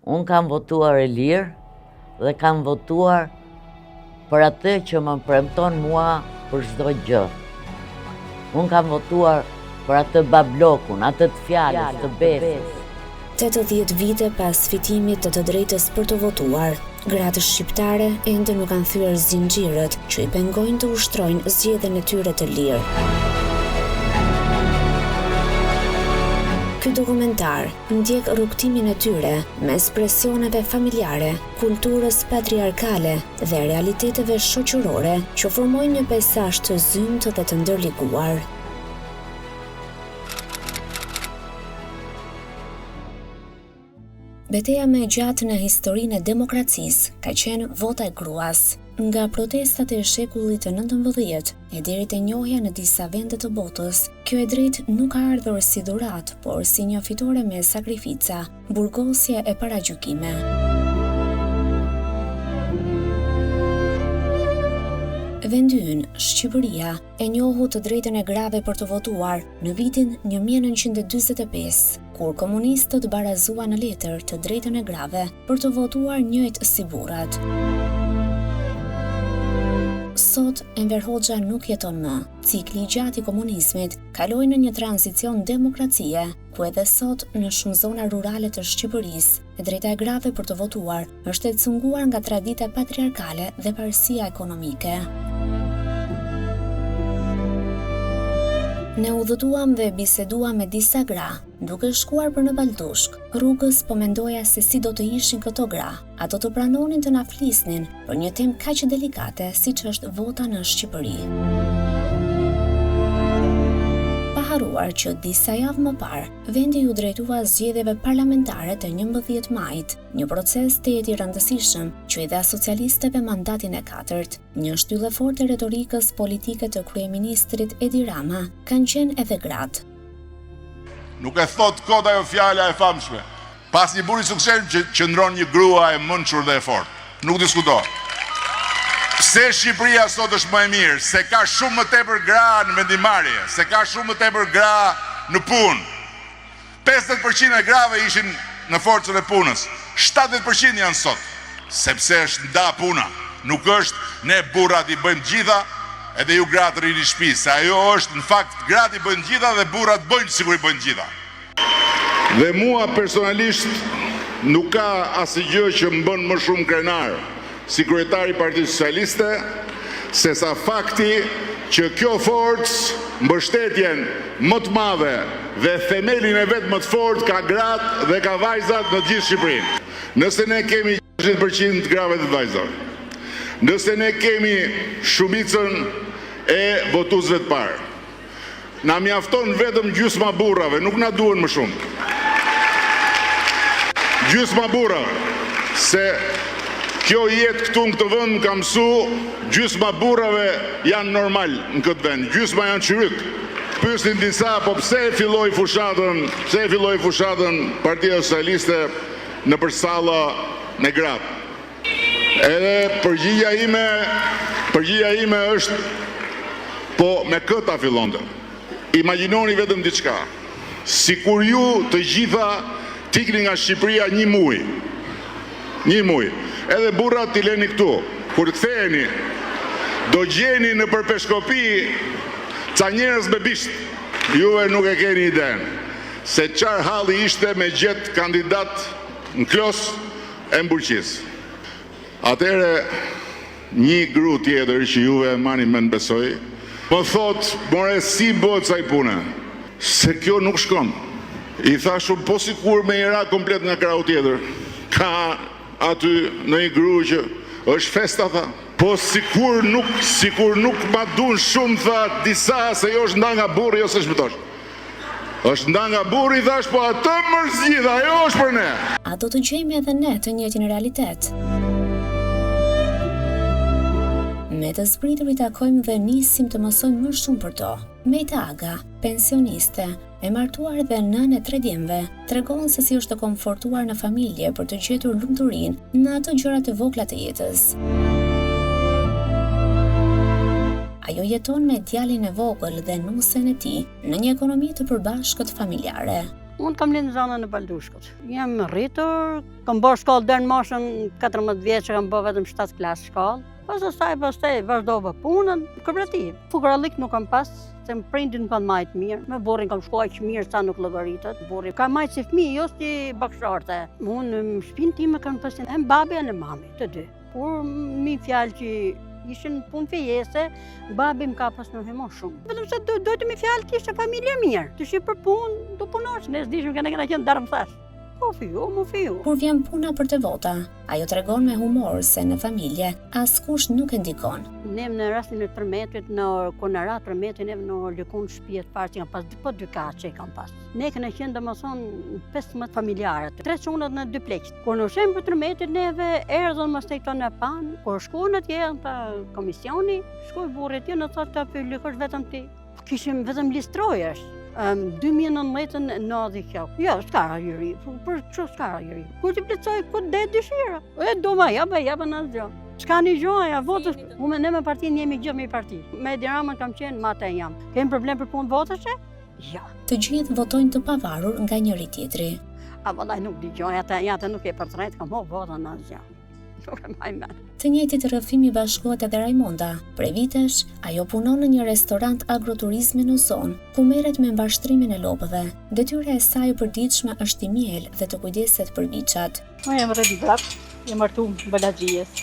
Unë kam votuar e lirë dhe kam votuar për atë që më premton mua për çdo gjë. Unë kam votuar për atë bablokun, atë të fjalës, të besës. 80 vite pas fitimit të drejtës për të votuar, gratë shqiptare ende nuk kanë thyer zinxhirët që i pengojnë të ushtrojnë zgjedhjen e tyre të lirë. Ky dokumentar ndjek rrugtimin e tyre mes presioneve familjare, kulturës patriarkale dhe realiteteve shoqërore që formojnë një peizazh të zymtë dhe të ndërlikuar. Betejë më e gjatë në historinë e demokracisë ka qenë vota e gruas. Nga protestat e shekullit të 19 e deri te njohja në disa vende të botës, kjo e drejtë nuk ka ardhur si dhuratë, por si një fitore me sakrifica, burgosje e paragjykime. Vendi ynë, Shqipëria, e njohu të drejtën e grave për të votuar në vitin 1945, kur komunistët barazuan në letër të drejtën e grave për të votuar njëjtë si burrat. Sot, Enver Hoxha nuk jeton më. Cikli i gjatë i komunizmit kaloi në një tranzicion demokracie, ku edhe sot në shumë zona rurale të Shqipërisë, drejta e grave për të votuar është e cunguar nga tradita patriarkale dhe parësia ekonomike. Ne udhëtuam dhe biseduam me disa gra, duke shkuar për në Baldushk. Rrugës po mendoja se si do të ishin këto gra. Ato të pranonin të na flisnin për një temë kaq delikate siç është vota në Shqipëri. Pa haruar që disa javë më parë, vendi ju drejtua zgjedhjeve parlamentare të 11 majit, një proces tejet i rëndësishëm që i dha socialistëve mandatin e 4. Një shtyllë forte e retorikës politike të kryeministrit Edi Rama kanë qenë edhe gratë. Nuk e thot kot ajo fjala e famshme. Pas një burri sukses që qëndron një grua e mençur dhe e fortë. Nuk diskutohet. Pse Shqipëria sot është më e mirë? Se ka shumë më tepër gra në vendimarrje, se ka shumë më tepër gra në punë. 50% e grave ishin në forcën e punës. 70% janë sot. Sepse është nda puna. Nuk është ne burrat i bëjmë gjitha, edhe ju gratë rini shtëpi, se ajo është në fakt gratë i bëjnë gjitha dhe burrat bëjnë sikur i bëjnë gjitha. Dhe mua personalisht nuk ka asgjë që më bën më shumë krenar si kryetari i Partisë Socialiste, se sa fakti që kjo forcë mbështetjen më të madhe dhe themelin e vet më të fortë ka gratë dhe ka vajzat në gjithë Shqipërinë. Nëse ne kemi 60% grave të vajzave, nëse ne kemi shumicën e votuesve të parë, na mjafton vetëm gjysma burrave, nuk na duhen më shumë. Gjysma burrave, se kjo jetë këtu në këtë vend ka mësu, gjysma burrave janë normal në këtë vend, gjysma janë çyryk. Pyesin disa, po pse e filloi fushatën Partia Socialiste në përsalla në gratë. Edhe përgjigja ime është, po me këta fillonte. Imagjinoni vetëm diçka. Sikur ju të gjitha tikni nga Shqipëria një muj. Edhe burrat t'i leni këtu. Kur ktheheni, do gjeni në përpeshkopi ca njerëz me bisht. Juve nuk e keni idenë se çfarë halli ishte me gjet kandidat në klos e mburqis. Atëre një gru tjetër që juve mani me nëbesoj, më thot, more si bëhet sa i pune, se kjo nuk shkon. I thashum, po sikur me i ra komplet nga krau tjetër, ka aty në i gru që është festa, tha. Po sikur nuk ma dun shumë, tha, disa se jo është nda nga burri, jo se shpëtosh. është nda nga burri, thash, po atë mërzgjidha, ajo është për ne. A do të gjejmë edhe ne të njëjtin realitet? Me të zbritur i takojmë dhe nisim të mësojmë më shumë për to. Mejta Aga, pensioniste, e martuar dhe nënë e 3 djemve, tregon se si është të komfortuar në familje për të gjetur lumturinë në ato gjërat e vogla të jetës. Ajo jeton me djalin e vogël dhe nusen e tij në një ekonomi të përbashkët familjare. Unë kam lind në zonën e Baldushkut. Jam rritur, kam bërë shkollë deri në moshën 14 vjeç, kam bërë vetëm 7 klasë shkollë. Pastaj vazhdova punën kooperativ. Fukarallik nuk kam pas, se më prindin kanë majtë mirë. Me burrin kam shkuar që mirë sa nuk llogaritet. Burri ka majtë si fëmijë, jo si baksharte. Unë në shtëpinë time kanë pasin e babi e mami, të dy. Kur mi fjalë që ishin punë fejese, babi më ka pas në hemon shumë. Vetëm se dojtë mi fjalë të ishte familje mirë. Të shi për punë, do punosh. Ne s'dishim kena qenë darë më thash. Mo fiu. Kur vjen puna për të vota, ajo tregon me humor se në familje askush nuk e ndikon. Ne në rastin e tërmetit, kur në ratë tërmetin, ne në lëkun shtëpijet parë që kam pas, po 2 kaçe kam pas. Ne kena qenë domethënë 15 familjarët, 3 çunat në 2 pleqt. Kur në shem për tërmetit, neve erdhën më sej tonë pan, kur shkuan atje ta komisioni, shkoi burri atje në thotë ta lëkosh vetëm ti. Kishim vetëm listrojesh. 2019 në adhi kjo. Jo, s'ka rajëri, për që s'ka rajëri. Kur t'i plecoj, kur dhe dëshira. E do ma jaba në asgjë. S'ka një gjoja, votës, ne me partinë jemi gjithë me i parti. Me Edi Ramën kam qenë, ma te jam. Kemë problem për punë votëshe? Ja. Të gjithë votojnë të pavarur nga njëri tjetri. A vëllaj nuk di gjoja, ata nuk e përtrejt, kam ho votën në asgjë. Të njëjtit rrëfimi bashkohet edhe Raimonda. Prej vitesh, ajo punon në një restorant agroturizmi në zonë, ku merret me mbashtrimin e lopëve. Detyra e saj e përditshme është i miel dhe të kujdeset për biçat. Unë jam Redi Brak, jam martuar në Balaxhijes.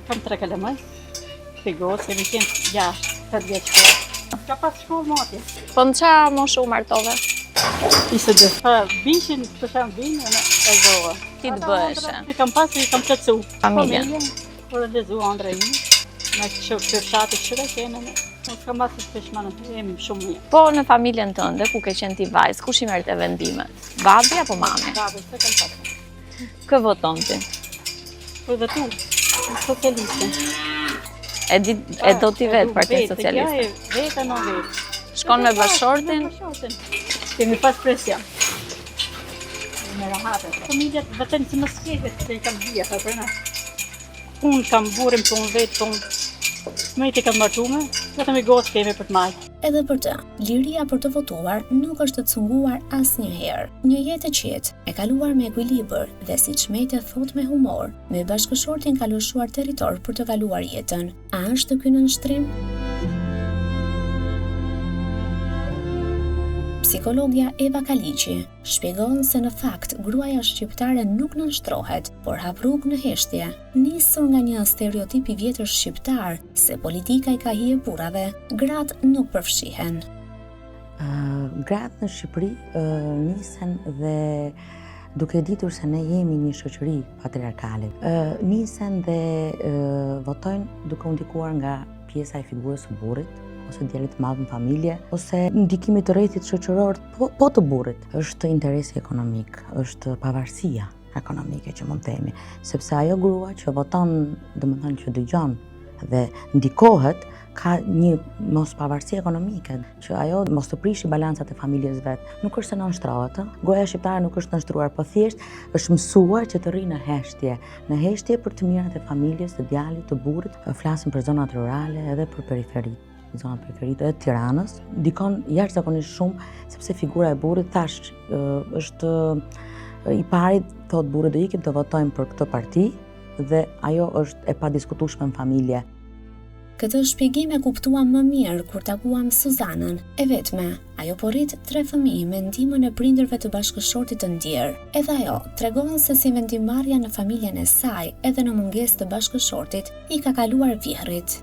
Kam 3 kalamaj, Pegos, kemi qenë 6-7 vjeç. Ka pas shkollë moti. Po në qa moshu martove? Ishte dhe. Pa bishin, të shanë binë, e zohë. Ti të bëheshe? Kam pas i kam qëtësu. Familjen? Kur e lezu Andra imi, me këshatit qëra kene, nuk kam pas i shpeshmanë, jemi shumë mirë. Po në familjen tënde, ku ke qenë ti vajzë, kush i merrte vendimet? Babi apo mami? Babi, se kam pas. Kë voton ti? Për dhe tu, socialiste. E do ti vetë Partinë Socialiste? Vetë e në vetë. Shkon me bashortin? Kemi pas presion. Me rahatët. Familjet vetëm si më skeket, se i kam dhja, për në. Unë kam burim për unë vetë, për unë me i të kam martume, vetëm i gosë kemi për të majtë. Edhe për të, liria për të votuar nuk është të cunguar asnjëherë. Një jetë e qetë, e kaluar me ekuilibër dhe siç Mete thot me humor, me bashkëshortin ka lëshuar territor për të kaluar jetën. A është ky nënshtrim? Psikologja Eva Kaliqi shpjegon se në fakt gruaja shqiptare nuk nënshtrohet, por hap rrugë në heshtje, nisur nga një stereotip i vjetër shqiptar se politika i ka hije burrave, gratë nuk përfshihen. Gratë në Shqipëri nisen dhe duke ditur se ne jemi një shoqëri patriarkale, nisen dhe votojnë duke u ndikuar nga pjesa e figurës së burrit, ose djalit të madh në familje, ose ndikimit të rrethit shoqëror, po të burrit. Është interesi ekonomik, është pavarësia ekonomike që mund të themi, sepse ajo grua që voton, domethënë që dëgjon dhe ndikohet, ka një mos pavarësi ekonomike, që ajo mos të prishi balancat e familjes vet. Nuk është se nënshtrohet, goja shqiptare nuk është nënshtruar, po thjesht është mësuar që të rrinë në heshtje për të mirat e familjes, të djalit, të burrit. Flasim për zonat rurale edhe për periferitë. Zonat periferit e Tiranës, ndikon jashtëzakonisht shumë, sepse figura e burrit thash është i pari, thot burri do ikim të votojmë për këtë parti dhe ajo është e padiskutueshme në familje. Këtë shpjegim e kuptuam më mirë kur takuam Suzanën, e vetme. Ajo po rrit 3 fëmijë me ndihmën e prindërve të bashkëshortit të ndjer. Edhe ajo tregon se si vendimmarrja në familjen e saj, edhe në mungesë të bashkëshortit, i ka kaluar vjerrit.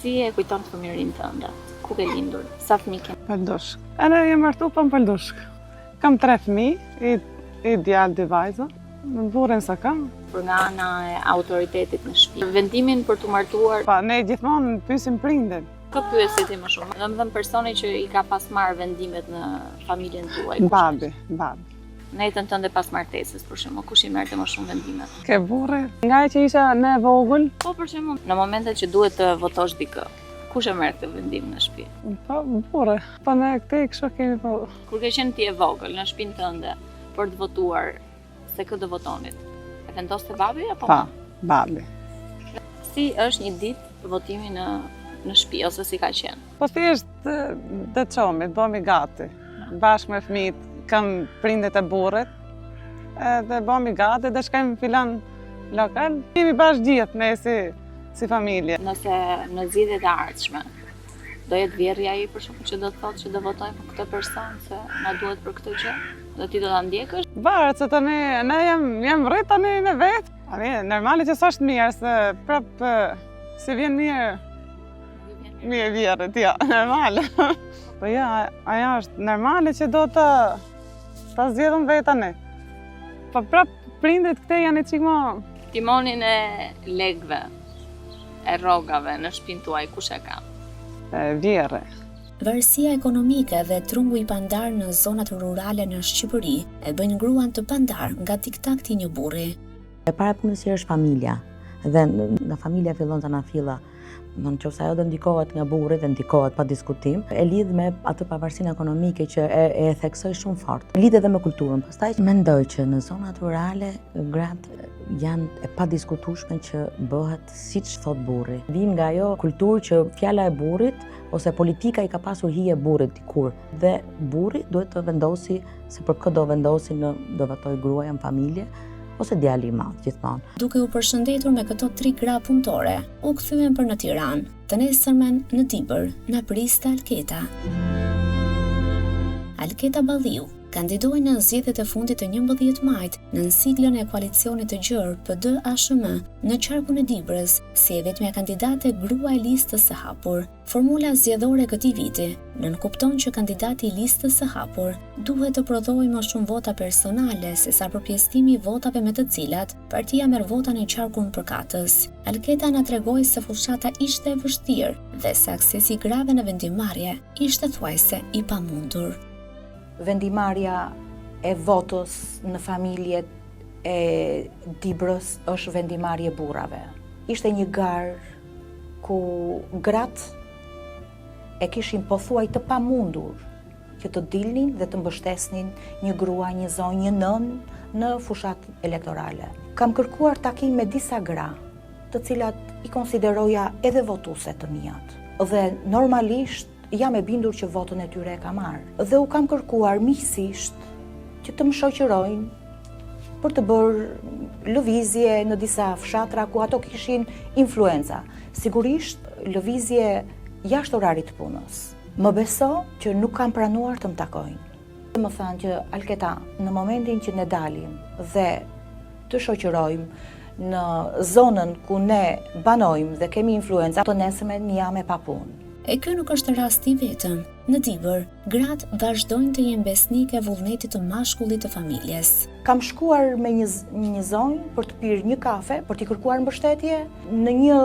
Si e kujton fëmijërinë tënde? Ku ke lindur? Sa fëmijë ke? Pëldushk. Edhe jam martu për në Pëldushk. Kam 3 fëmijë, i djalë 2 vajza. Në burrin sa kam. Për nga ana e autoritetit në shtëpi. Vendimin për të martuar. Pa, ne gjithmonë pyesim prindin. Kë pyesi ti më shumë? Domethënë personi që i ka pas marrë vendimet në familjen tuaj. Babi. Në jetën tënde pas martesës, për shembull, kush i merrte më shumë vendimet? Ke burri. Nga që isha në vogël. Po për shembull, në momentet që duhet të votosh dikë, kush e merr këtë vendim në shtëpi? Po burri. Po ne këtë kështu kemi po. Kur ke qenë ti e vogël në shtëpinë tënde për të votuar se kë do votonit, e vendoste babi apo Pa, babi. Si është një ditë votimi në shtëpi ose si ka qenë? Po thjesht të çomit, bëmi gati. Bashkë me fëmijët, kam prindet e burrit, dhe bëmi gati dhe shkojmë filan lokal. Jemi bashkë gjithë ne si familje. Nëse në zgjedhjet e ardhshme do jetë vjerrja ai për shkak që do të thotë që do votojmë për këtë person se na duhet për këtë gjë, dhe ti do ta ndjekësh? Varet se tani ne jam rrit tani në vet. Tani normale që s'është mirë se prap se vjen mirë. Mirë vjerët, ja, normale. Po ja, ajo është normale që do ta zgjedhëm vetë ne. Po prap prindit këte janë çik më Timonin e legëve, e rrogave në shtëpinë tuaj kush e ka? vjerre. Varësia ekonomike dhe trungu i pandar në zonat rurale në Shqipëri e bëjnë gruan të pandar nga tiktakti një burri. E para punësia është familja, dhe nga familja fillon të na filla. Në qoftë ajo do ndikohet nga burri dhe ndikohet pa diskutim, e lidh me atë pavarësinë ekonomike që e theksoj shumë fort. Lidh edhe me kulturën. Pastaj mendoj që në zonat rurale gratë janë e padiskutueshme që bëhet siç thot burri. Vim nga ajo kulturë që fjala e burrit ose politika i ka pasur hije burrit dikur, dhe burri duhet të vendosi se për kë do vendosi do votoj gruaja në familje ose djali i madh gjithmonë. Duke u përshëndetur me këto 3 gra punëtore, u kthyen për në Tiranë. Të nesërmen në Dibër na priste Alketa. Alketa Balliu kandidoi në zgjedhjet e fundit të 11 majit në siglën e koalicionit të gjerë PD-ASHM në qarkun e Dibrës si e vetmja kandidate grua e listës së hapur. Formula zgjedhore këtij viti nënkupton që kandidati i listës së hapur duhet të prodhojë më shumë vota personale sesa përpjesëtimi i votave me të cilat partia merr vota në qarkun përkatës. Alketa na tregoi se fushata ishte e vështirë dhe se aksesi i grave në vendimmarrje ishte thuajse i pamundur. Vendimarrja e votës në familjet e Dibrës është vendimarrje burrave. Ishte një garë ku gratë e kishin pothuaj të pamundur që të dilnin dhe të mbështesnin një grua, një zonjë, një nën në fushat elektorale. Kam kërkuar takim me disa gra, të cilat i konsideroja edhe votuese të mijat. Dhe normalisht jam e bindur që votën e tyre e ka marrë. Dhe u kam kërkuar miqësisht që të më shoqërojnë për të bërë lëvizje në disa fshatra ku ato kishin influenca. Sigurisht lëvizje jashtë orarit të punës. Më beso që nuk kam pranuar të më takojnë. Më thanë që Alketa, në momentin që ne dalim dhe të shoqërojmë në zonën ku ne banojmë dhe kemi influenca, të nesërmen jam e papunë. E kjo nuk është rasti vetëm. Në Dibër, gratë vazhdojnë të jenë besnike vullnetit të mashkullit të familjes. Kam shkuar me një zonjë për të pirë një kafe, për t'i kërkuar mbështetje në një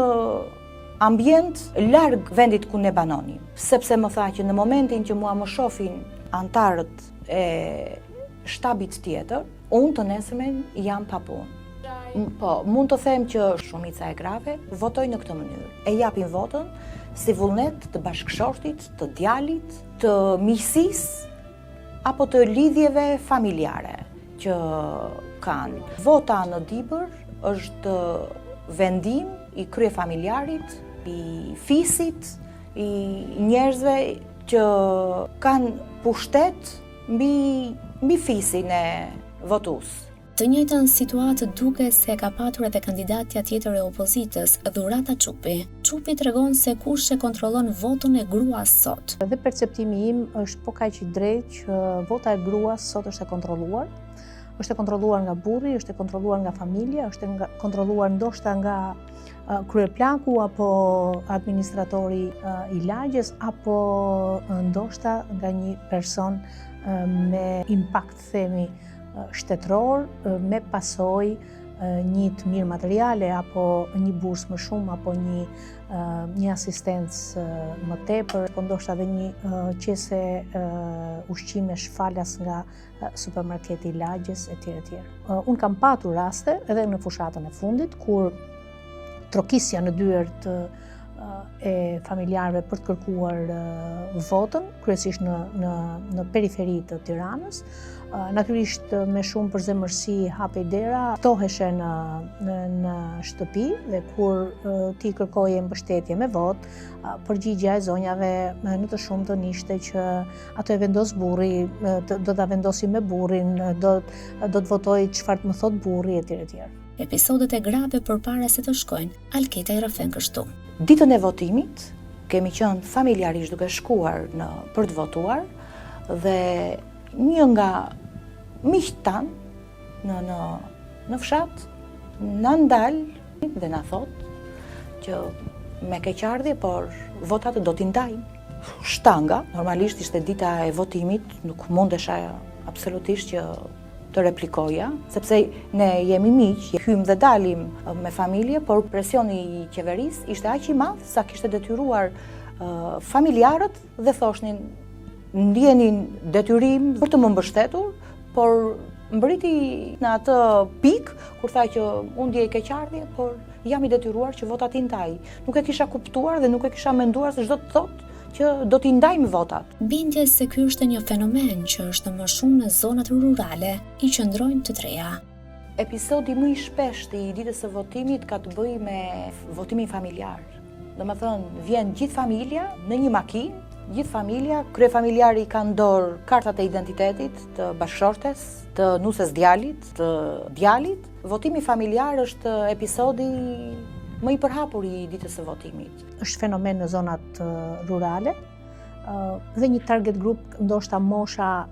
ambient larg vendit ku ne banonim. Sepse më tha që në momentin që mua më shohin antarët e shtabit tjetër, unë të nesërmen jam pa punë. Po, mund të them që shumica e grave votojnë në këtë mënyrë. E japin votën si vullnet të bashkëshortit, të djalit, të miqësisë apo të lidhjeve familjare që kanë. Vota në Dibër është vendim i kryefamiljarit, i fisit, i njerëzve që kanë pushtet mbi fisin e votues. Të njëjtën situatë duket se ka patur edhe kandidatja tjetër e opozitës, Dhurata Çupi. Çupi tregon se kush e kontrollon votën e gruas sot. Dhe perceptimi im është po kaq i drejtë që vota e gruas sot është e kontrolluar. Është e kontrolluar nga burri, është e kontrolluar nga familja, është e kontrolluar ndoshta nga kryeplaku apo administratori i lagjes, apo ndoshta nga një person me impakt, themi, shtetëror, me pasojë një të mirë materiale apo një bursë më shumë apo një asistencë më tepër, apo ndoshta edhe një qese ushqimesh falas nga supermarketi i lagjes etj. Unë kam patur raste edhe në fushatën e fundit kur trokisja në dyert e familjarëve për të kërkuar votën, kryesisht në periferi të Tiranës, Natyrisht me shumë përzemërsi hapej dera, ftoheshe në shtëpi dhe kur ti kërkoje mbështetje me votë, përgjigja e zonjave në të shumtën ishte që ato e vendos burri, do ta vendosi me burrin, do të votoj çfarë të më thot burri etj etj. Episodet e grave përpara se të shkojnë, Alketa i rrëfen kështu. Ditën e votimit kemi qenë familjarisht duke shkuar për të votuar dhe një nga miqtë tanë në fshat na ndal dhe na thot që me keqardhje, por votat do t'i ndajmë. Shtanga, normalisht ishte dita e votimit, nuk mundesha absolutisht që të replikoja, sepse ne jemi miq, hym dhe dalim me familje, por presioni i qeverisë ishte aq i madh sa kishte detyruar familjarët dhe thoshnin ndjenin detyrim për të më mbështetur, por mbriti në atë pikë kur tha që unë ndjej keqardhje, por jam i detyruar që votat i ndaj. Nuk e kisha kuptuar dhe nuk e kisha menduar se çdo të thotë që do t'i ndajmë votat. Bindjes se ky është një fenomen që është më shumë në zonat rurale i qëndrojnë të treja. Episodi më i shpeshtë i ditës së votimit ka të bëjë me votimin familjar. Domethënë, vjen gjithë familja në një makinë, gjithë familja, kryefamiljari ka në dorë kartat e identitetit të bashkëshortes, të nuses djalit, të djalit. Votimi familjar është episodi më i përhapur i ditës së votimit. Është fenomen në zonat rurale dhe një target group, ndoshta mosha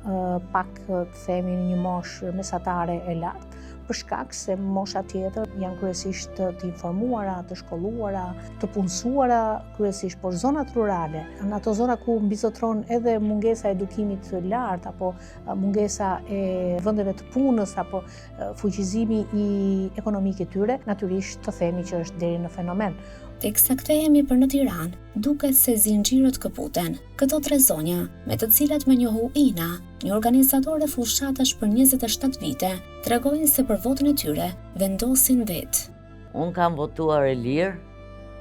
pak të themi një moshë mesatare e lartë, për shkak se mosha tjetër janë kryesisht të informuara, të shkolluara, të punësuara kryesisht, por zonat rurale, në ato zona ku mbizotron edhe mungesa e edukimit të lartë apo mungesa e vendeve të punës apo fuqizimi i ekonomik i tyre, natyrisht të themi që është deri në fenomen. Teksa kthehemi për në Tiranë, duket se zinxhirët këputen. Këto tre zonja, me të cilat më njohu Ina, një organizatore fushatash për 27 vite, tregojnë se për votën e tyre vendosin vetë. Unë kam votuar e lirë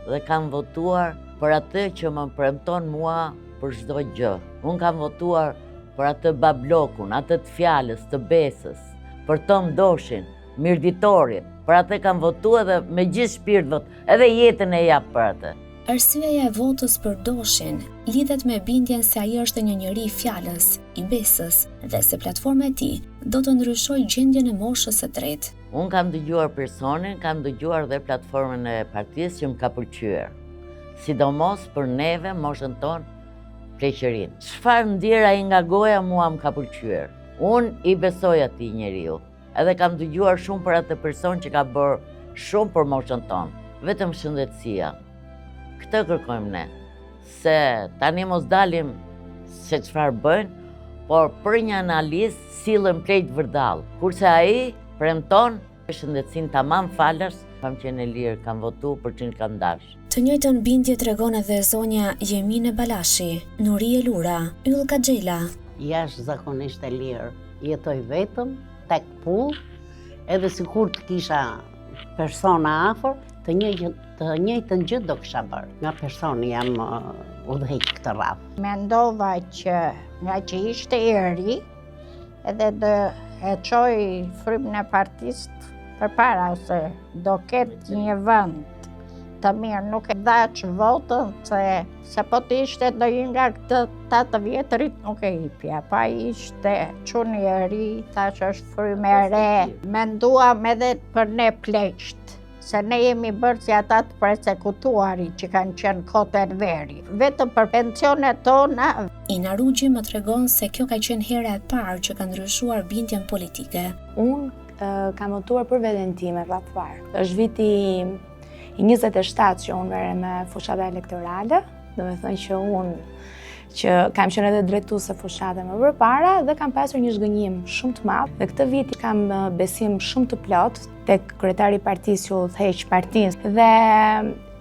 dhe kam votuar për atë që më premton mua për çdo gjë. Unë kam votuar për atë bablokun, atë të fjalës, të besës, për Tom Doshin, mirditorit. Për atë kam votuar dhe me gjithë shpirtin, edhe jetën e jap për atë. Arsyeja e votës për Doshin lidhet me bindjen se ai është një njeri i fjalës, i besës dhe se platforma e tij do të ndryshojë gjendjen e moshës së tretë. Unë kam dëgjuar personin, kam dëgjuar dhe platformën e partisë që më ka pëlqyer. Sidomos për neve, moshën tonë, pleqërinë. Çfarë ndjer ai nga goja mua më ka pëlqyer. Unë i besoj atij njeriu. Edhe kam dëgjuar shumë për atë person që ka bërë shumë për moshën tonë. Vetëm shëndetësia. Këtë kërkojmë ne. Se tani mos dalim se çfarë bëjnë, por për një analizë sillen plejt vërdall. Kurse ai premton shëndetësinë tamam falës, kam qenë e lirë, kam votu për çin kam dash. Të njëjtën bindje tregon edhe zonja Jemine Balashi, Nuri Elura, Yll Kaxhela. Jashtëzakonisht e lirë. Jetoj vetëm tek pull, edhe sikur të kisha persona afër, të njëjtën gjë do kisha bërë. Nga personi jam udhëheq këtë radhë. Mendova që nga që ishte i ri, edhe do e çoj frymën e partisë përpara se do ketë një vend të mirë, nuk e dhaç votën se po të ishte do i nga këtë 8 vjetërit nuk e hipja, pa ishte çuni i ri, thash është frymë e re. Menduam edhe për ne pleqt, se ne jemi bërë si ata të persekutuarit që kanë qenë kote në veri. Vetëm për pensionet tona. Ina Rugji më tregon se kjo ka qenë hera e parë që ka ndryshuar bindjen politike. Unë kam votuar për veten time rreth parë. Është viti i 27 që unë vere me fushata elektorale, do me thënë që unë që kam qenë edhe drejtuese fushate më përpara dhe kam pasur një zhgënjim shumë të madh. Dhe këtë vit kam besim shumë të plot tek kryetari i partisë që udhëheq partinë dhe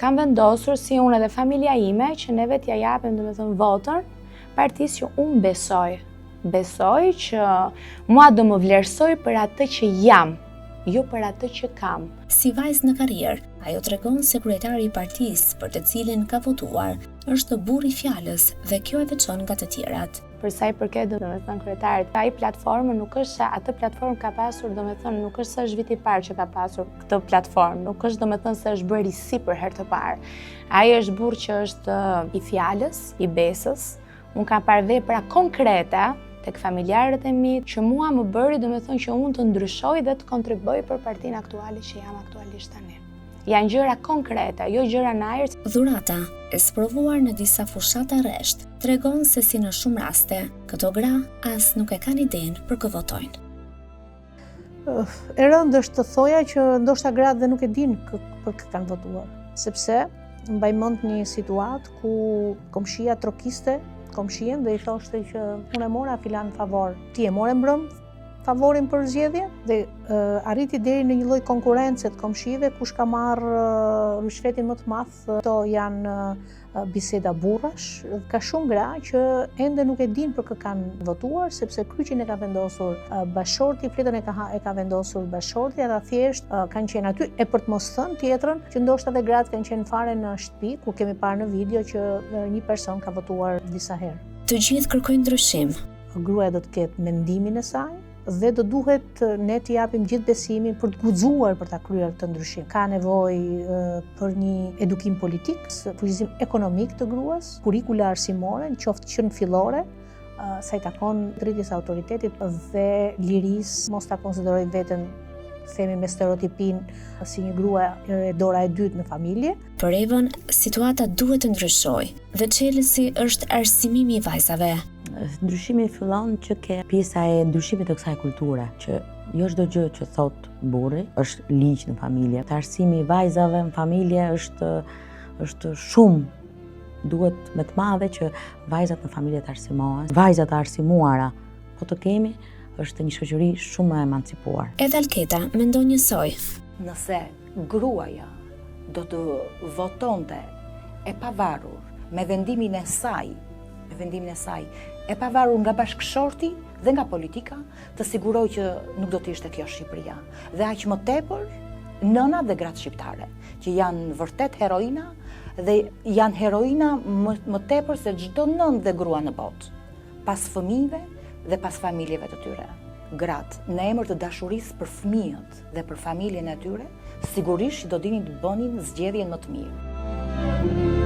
kam vendosur si unë edhe familja ime që neve t'ja japim domethënë votën partisë që unë besoj. Besoj që mua do më vlerësoj për atë që jam, jo për atë që kam. Si vajzë në karrierë, ajo tregon se kryetari i partisë për të cilin ka votuar është burri i fjalës dhe kjo e veçon nga të tjerat. për sa i përket domethënë kryetarit. Ai platformë nuk është se atë platformë ka pasur, domethënë nuk është se është viti i parë që ka pasur këtë platformë, nuk është domethënë se është bërë i si për herë të parë. Ai është burr që është i fjalës, i besës. Unë kam parë vepra konkrete tek familjarët e mi që mua më bëri domethënë që unë të ndryshoj dhe të kontribuoj për partinë aktuale që jam aktualisht tani. Janë gjëra konkrete, jo gjëra në ajër. Dhurata, e sprovuar në disa fushat arresht, tregon se si në shumë raste, këto gra as nuk e kanë idenë për kë votojnë. E rëndë është të thoja që ndoshta gratë dhe nuk e dinë për kë kanë votuar, sepse mbaj mend një situatë ku komshia trokiste komshien dhe i thoshte që unë e mora filan favor. Ti e more mbrëm favorin për zgjedhje dhe arriti deri në një lloj konkurrence të komshive kush ka marrë rishfetin më të madh. Këto janë biseda burrash. Ka shumë gra që ende nuk e dinë për kë kanë votuar sepse kryqin e ka vendosur bashorti, fletën e ka vendosur bashorti, ata thjesht kanë qenë aty e për të mos thënë tjetrën që ndoshta edhe gratë kanë qenë fare në shtëpi ku kemi parë në video që një person ka votuar disa herë. Të gjithë kërkojnë ndryshim. Gruaja do të ketë mendimin e saj dhe do duhet ne të japim gjithë besimin për të guxuar për ta kryer këtë ndryshim. Ka nevojë për një edukim politik, fuqizim ekonomik të gruas, kurrikula arsimore, qoftë që në fillore, sa i takon drejtës autoritetit dhe lirisë, mos ta konsideroj veten themi me stereotipin si një grua e dora e dytë në familje. Për Evën, situata duhet të ndryshojë dhe çelësi është arsimimi i vajzave. Ndryshimi fillon që ke pjesa e ndryshimit të kësaj kulture, që jo çdo gjë që thot burri është ligj në familje. Të arsimi i vajzave në familje është shumë duhet me të madhe që vajzat në familje të arsimohen. Vajzat të arsimuara po të kemi është një shoqëri shumë e emancipuar. Edhe Alketa mendon njësoj. Nëse gruaja do të votonte e pavarur me vendimin e saj, e pavarur nga bashkëshorti dhe nga politika, të siguroj që nuk do të ishte kjo Shqipëria. Dhe aq më tepër nëna dhe gratë shqiptare, që janë vërtet heroina dhe janë heroina më tepër se çdo nënë dhe grua në botë, pas fëmijëve dhe pas familjeve të tyre. Gratë, në emër të dashurisë për fëmijët dhe për familjen e tyre, sigurisht do dinin të bënin zgjedhjen më të mirë.